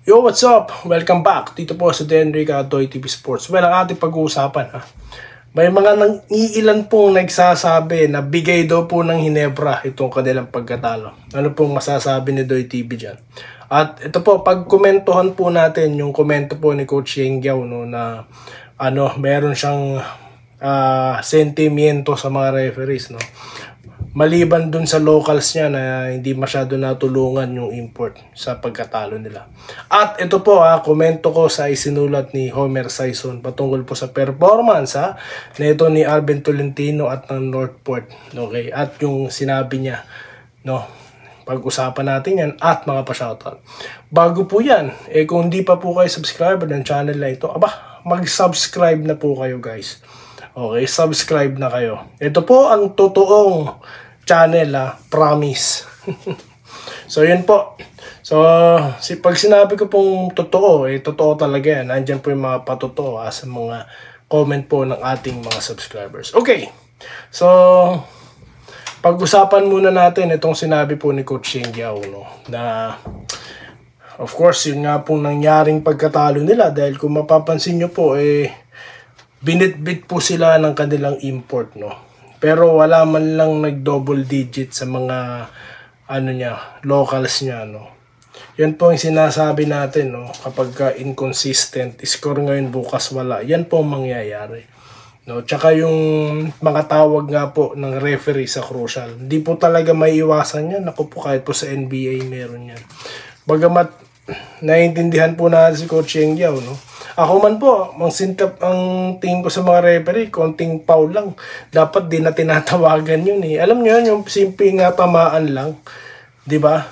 Yo, what's up? Welcome back. Dito po sa Denrica Toy TV Sports. Well, ang ating pag-uusapan, may mga iilan pong nagsasabi na bigay daw po ng Hinebra itong kanilang pagkatalo. Ano pong masasabi ni Doy TV dyan? At ito po, pag-komentohan po natin yung komento po ni Coach Yeng Giao, no, na meron siyang sentimiento sa mga referees, no. Maliban dun sa locals niya na hindi masyado natulungan yung import sa pagkatalo nila. At ito po komento ko sa isinulat ni Homer Sison patungkol po sa performance nito ni Arben Tolentino at ng Northport. Okay? At yung sinabi niya, no, pag-usapan natin yan at mga pa-shoutout. Bago po yan, kung hindi pa po kayo subscriber ng channel na ito, mag-subscribe na po kayo, guys. Okay, subscribe na kayo. Ito po ang totoong channel, promise. So, yun po. So, pag sinabi ko pong totoo, totoo talaga yan. Nandyan po yung mga patotoo sa mga comment po ng ating mga subscribers. Okay. So, pag-usapan muna natin itong sinabi po ni Coach Yeng Giao, no, na of course, yun nga pong nangyaring pagkatalo nila dahil kung mapapansin nyo po, binitbit po sila ng kanilang import, no. Pero wala man lang nag-double digit sa mga locals niya, no. Yan po yung sinasabi natin, no. Kapag inconsistent, score ngayon bukas wala. Yan po ang mangyayari, no. Tsaka yung mga tawag nga po ng referee sa crucial, hindi po talaga may iwasan yan. Ako po, kahit po sa NBA meron yan. Bagamat naiintindihan po natin si Coach Yeng Giao, no. Ako man po, ang tingin ko sa mga referee, konting foul lang. Dapat di na tinatawagan yun Alam nyo yun, yung simpleng tamaan lang. Diba?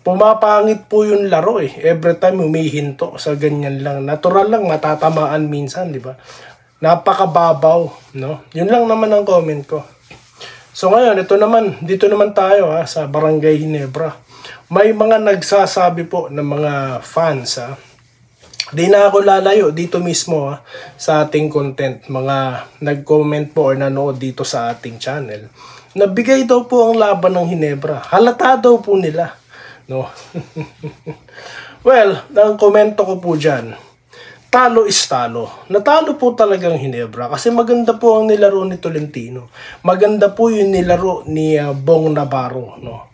Pumapangit po yung laro Every time humihinto sa ganyan lang. Natural lang, matatamaan minsan, diba? Napakababaw, no? Yun lang naman ang comment ko. So ngayon, dito naman tayo sa Barangay Hinebra. May mga nagsasabi po ng mga fans Di na ako lalayo dito mismo sa ating content, mga nag-comment po or nanood dito sa ating channel. Nabigay daw po ang laban ng Hinebra. Halata daw po nila, no? Well, ang komento ko po dyan, talo is talo. Natalo po talagang Hinebra kasi maganda po ang nilaro ni Tolentino. Maganda po yung nilaro ni Bong Navarro, no?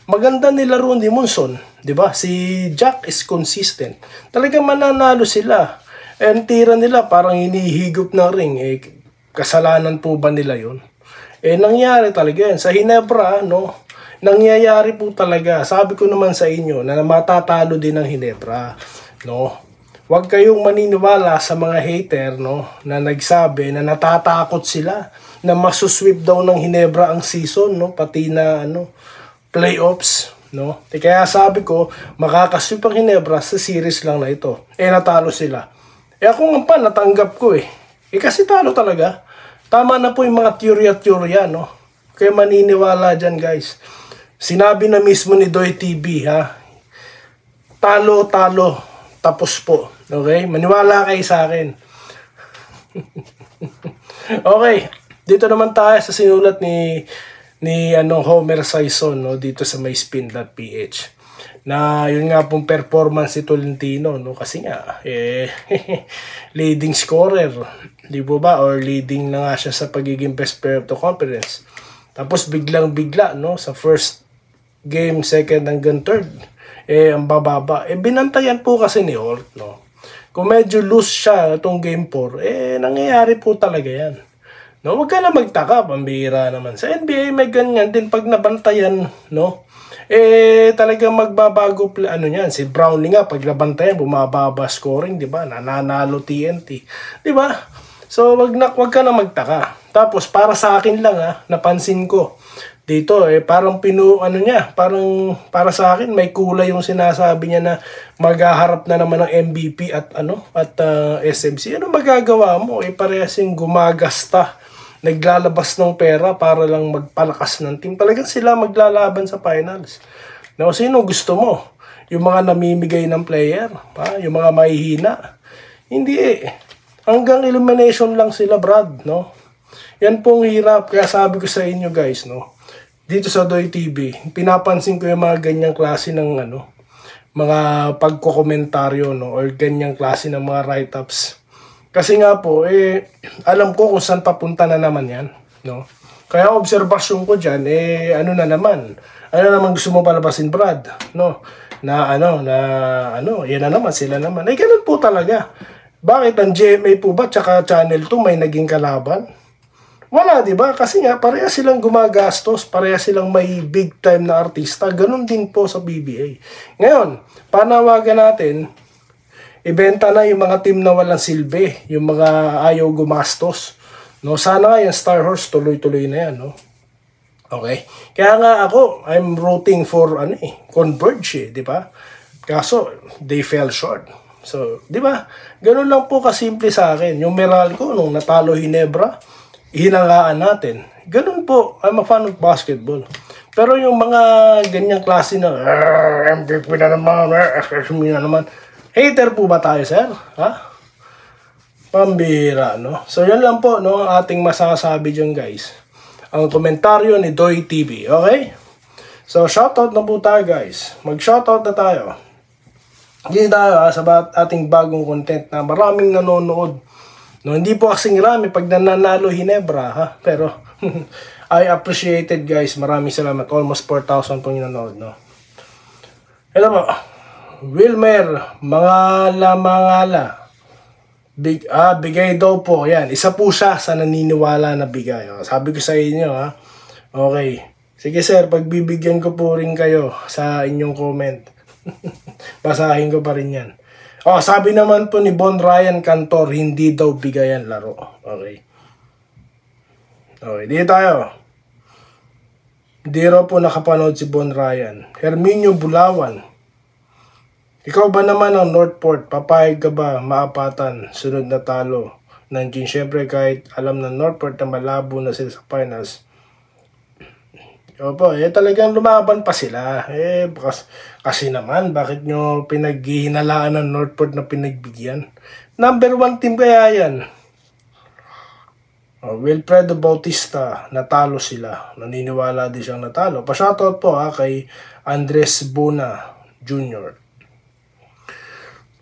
Maganda nilaro ni Monson, 'di ba? Si Jack is consistent. Talagang mananalo sila. Ang tira nila parang hinihigop ng ring. Kasalanan po ba nila 'yon? Nangyari talaga 'yan sa Hinebra, no? Nangyayari po talaga. Sabi ko naman sa inyo na matatalo din ng Hinebra, no? Huwag kayong maniniwala sa mga hater, no, na nagsabi na natatakot sila na masusweep daw ng Hinebra ang season, no, pati na playoffs, no? Kaya sabi ko, makakasweep ang Hinebra sa series lang na ito. Natalo sila. Ako nga pa, natanggap ko kasi talo talaga. Tama na po yung mga teorya-teorya, no? Kaya maniniwala dyan, guys. Sinabi na mismo ni Doy TV, Talo, tapos po. Okay? Maniwala kayo sa akin. Okay. Dito naman tayo sa sinulat ni Homer Sison, no, dito sa myspin.ph, na yun nga pong performance si Tolentino, no, kasi nga leading scorer, di ba, or leading na nga siya sa pagiging best player of the conference. Tapos biglang-bigla, no, sa first game, second hanggang third, ang bababa. Binantayan po kasi ni Holt, no. Kung medyo loose siya itong game 4, nangyayari po talaga yan. No, wag ka na magtaka, pambihira naman. Sa NBA may ganyan din pag nabantayan, no. Talagang magbabago niyan. Si Brownlee nga pag nabantayan, bumababa scoring, 'di ba? Nananalo TNT. 'Di ba? So wag ka na magtaka. Tapos para sa akin lang napansin ko dito parang parang para sa akin may kulay yung sinasabi niya na maghaharap na naman ng MVP at SMC. Ano magagawa mo? Parehasing gumagasta, naglalabas ng pera para lang magpalakas ng team. Talagang sila maglalaban sa finals. Now, sino gusto mo? Yung mga namimigay ng player? Yung mga mahihina? Hindi Hanggang elimination lang sila, Brad, no? Yan pong hirap. Kaya sabi ko sa inyo, guys, no? Dito sa Doy TV, pinapansin ko yung mga ganyang klase ng mga pagkokomentaryo, no, or ganyang klase ng mga write-ups. Kasi nga po, alam ko kung saan papunta na naman yan, no. Kaya obserbasyon ko dyan, ano naman gusto mo palabasin, Brad, no, yan na naman, sila naman. Ganun po talaga. Bakit ang GMA po ba, tsaka Channel 2 may naging kalaban? Wala, di ba? Kasi nga, pareha silang gumagastos, pareha silang may big time na artista. Ganun din po sa PBA. Ngayon, panawagan natin, ibenta na yung mga team na walang silbi, yung mga ayaw gumastos. No, sana nga yung Star Horse tuloy-tuloy na yan, no? Okay? Kaya nga ako, I'm rooting for Converge, di ba? Kaso, they fell short. So, di ba? Ganun lang po kasimple sa akin. Yung Meralco, nung natalo Ginebra, hinangaan natin. Ganun po, I'm a fan of basketball. Pero yung mga ganyang klase na MVP na naman, SSM na naman, hater po ba tayo, sir? Ha? Pambira, no? So, yan lang po, no, ating masasabi dyan, guys. Ang komentaryo ni Doy TV, okay? So, shoutout na po tayo, guys. Mag-shoutout na tayo. Hindi tayo sa ating bagong content na maraming nanonood. No, hindi po kasing rami pag nananalo Ginebra, ha? Pero, I appreciate it, guys. Maraming salamat. Almost 4,000 po yung nanonood, no? Ito po. Wilmer, mangala. Bigay daw po. Yan, isa po siya sa naniniwala na bigay. O, sabi ko sa inyo, ha? Okay. Sige, sir, pagbibigyan ko po rin kayo sa inyong comment. Basahin ko pa rin yan. Sabi naman po ni Bon Ryan Cantor, hindi daw bigayan laro. Okay. Okay, dito tayo. Hindi raw po nakapanood si Bon Ryan. Herminio Bulawan. Ikaw ba naman ang Northport? Papayag ka ba maapatan sunod na talo? Nandiyan syempre kahit alam ng Northport na malabo na sila sa finals. Opo, talagang lumaban pa sila. Kasi naman, bakit nyo pinaghihinalaan ng Northport na pinagbigyan? Number 1 team kaya yan. Wilfredo Bautista, natalo sila. Naniniwala din siyang natalo. Pa-shoutout po kay Andres Bona Jr.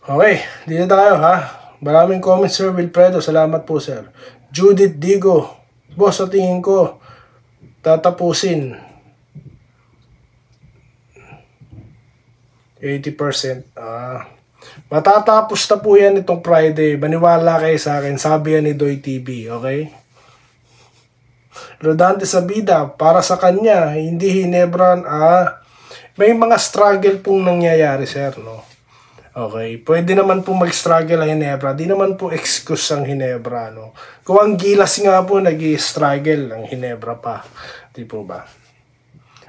Okay, dito tayo Maraming comments, Sir Wilfredo. Salamat po, sir. Judith Digo. Boss, sa tingin ko, tatapusin 80%. Matatapos na po yan itong Friday. Maniwala kayo sa akin. Sabi yan ni Doy TV. Okay? Rodante Sabida, para sa kanya, hindi Ginebra. May mga struggle pong nangyayari, sir, no? Okay, pwede naman po mag-struggle ang Ginebra. Di naman po excuse ang Ginebra, no? Kung ang Gilas nga po nag-struggle, ang Ginebra pa. Di po ba?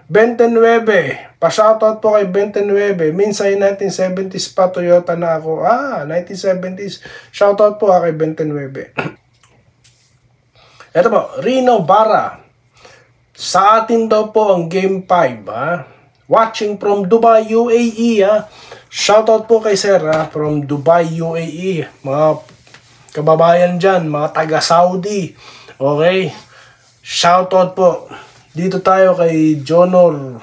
29. Pa-shoutout po kay 29. Minsan 1970s pa Toyota na ako. 1970s. Shoutout po kay 29. Ito po, Rino Barra. Sa atin daw po ang Game 5, Watching from Dubai, UAE, Shoutout po kay sir, from Dubai, UAE. Mga kababayan dyan, mga taga-Saudi. Okay? Shoutout po. Dito tayo kay Jonor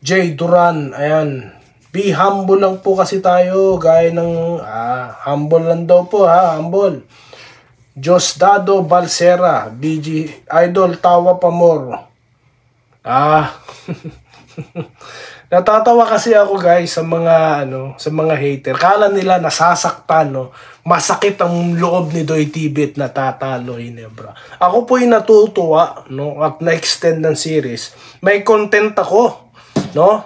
J. Duran. Ayan. Be humble lang po kasi tayo. Gaya ng, humble lang daw po, humble. Josdado Balsera, BG Idol Tawa Pamor. Natatawa kasi ako, guys, sa mga sa mga hater. Kala nila nasasaktan, no. Masakit ang loob ni Doy TV at natatalo Ginebra. Ako po yung natutuwa, no, at na-extend ng series. May content ako, no.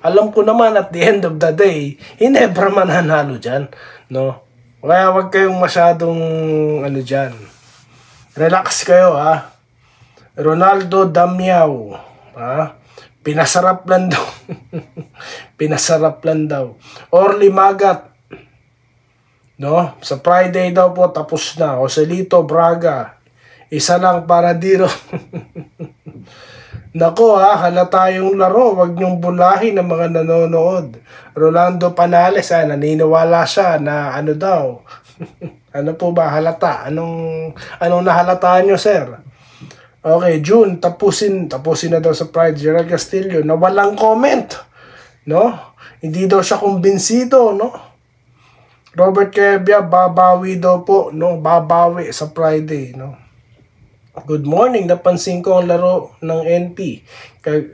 Alam ko naman at the end of the day, Ginebra mananalo diyan, no. Kaya wag kayong masyadong diyan. Relax kayo, Ronaldo Damiao, pinasarap lang daw. Pinasarap lang daw. Orly Magat, no? Sa Friday daw po tapos na. Joselito Braga, isa lang para diro. Nako, halata yung laro. Wag niyong bulahin ng mga nanonood. Rolando Panales, naniniwala siya na daw. Ano po ba halata? Anong nahalata niyo, sir? Okay, June, tapusin na daw sa Pride. Gerald Castillo, na walang comment. no? Hindi daw siya kumbinsido, no? Robert Kebia, babawi daw po, no? Babawi sa Friday, no? Good morning, napansin ko ang laro ng NP.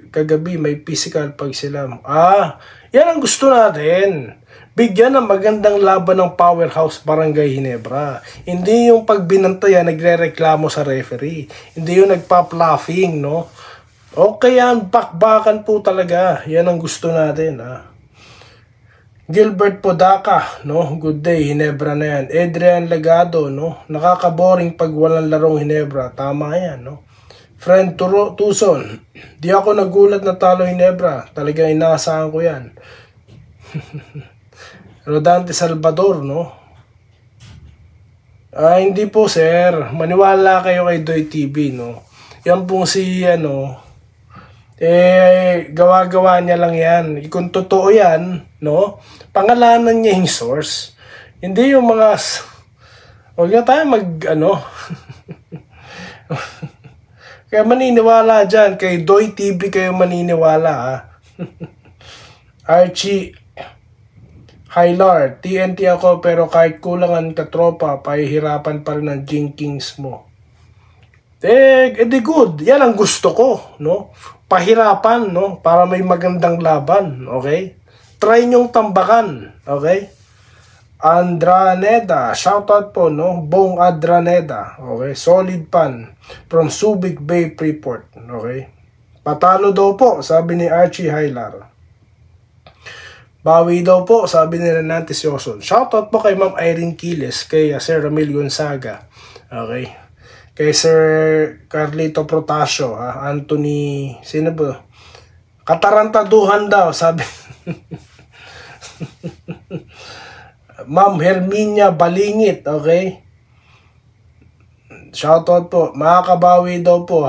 Kagabi may physical pag sila. Yan ang gusto natin. Bigyan ng magandang laban ng Powerhouse Barangay Ginebra. Hindi yung pagbinantayan, nagre-reklamo sa referee. Hindi yung nagpa-fluffing, no? Okay yan, bakbakan po talaga. Yan ang gusto natin, Gilbert Podaca, no? Good day, Ginebra na yan. Adrian Legado, no? Nakaka-boring pag walang larong Ginebra. Tama yan, no? Friend Tuson, di ako nagulat na talo Ginebra. Talagang inaasahan ko yan. Rodante Salvador, no? Hindi po, sir. Maniwala kayo kay Doy TV, no? Yan pong si, gawa-gawa niya lang yan. Kung totoo yan, no? Pangalanan niya yung source. Hindi yung mga... Huwag na tayo Kaya maniniwala dyan. Kay Doy TV kayo maniniwala, Archie Hilar, TNT ako pero kahit kulangan katropa, pahihirapan pa rin ang Jenkins mo. Edi good. Yan ang gusto ko, no? Pahirapan, no? Para may magandang laban, okay? Try nyong tambakan, okay? Andraneda, shoutout po, no? Bong Andraneda, okay? Solid pan from Subic Bay, Freeport, okay? Patalo daw po, sabi ni Archie Hilar. Bawi daw po, sabi ni Renante Sioson. Shoutout po kay Ma'am Irene Quiles, kay Sir Ramil Gonzaga, okay? Kay Sir Carlito Protasio, Anthony, sino ba? Katarantaduhan daw, sabi. Ma'am Herminia Balingit, okay? Shoutout po. Makakabawi daw po,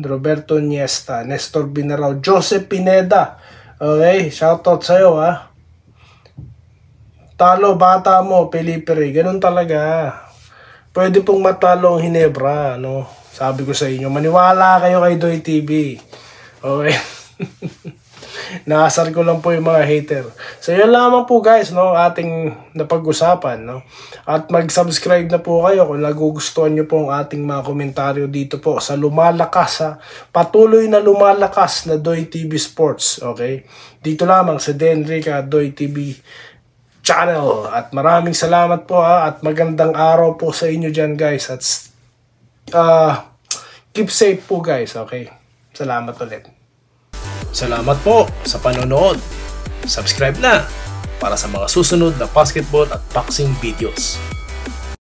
Roberto Niesta, Nestor Binarao, Joseph Pineda, okay? Shoutout sa'yo, Talo bata mo, Pilipiri. Ganun talaga. Pwede pong matalo ang Ginebra, no? Sabi ko sa inyo, maniwala kayo kay Doy TV. Okay? Naasar ko lang po yung mga hater. So yun lamang po guys, no, ating napag-usapan, no? At mag-subscribe na po kayo kung nagugustuhan nyo po ang ating mga komentaryo dito po sa lumalakas, patuloy na lumalakas na Doy TV Sports, okay? Dito lamang sa Denrica Doy TV channel. At maraming salamat po, at magandang araw po sa inyo dyan guys. At keep safe po guys, okay? Salamat ulit. Salamat po sa panonood. Subscribe na para sa mga susunod na basketball at boxing videos.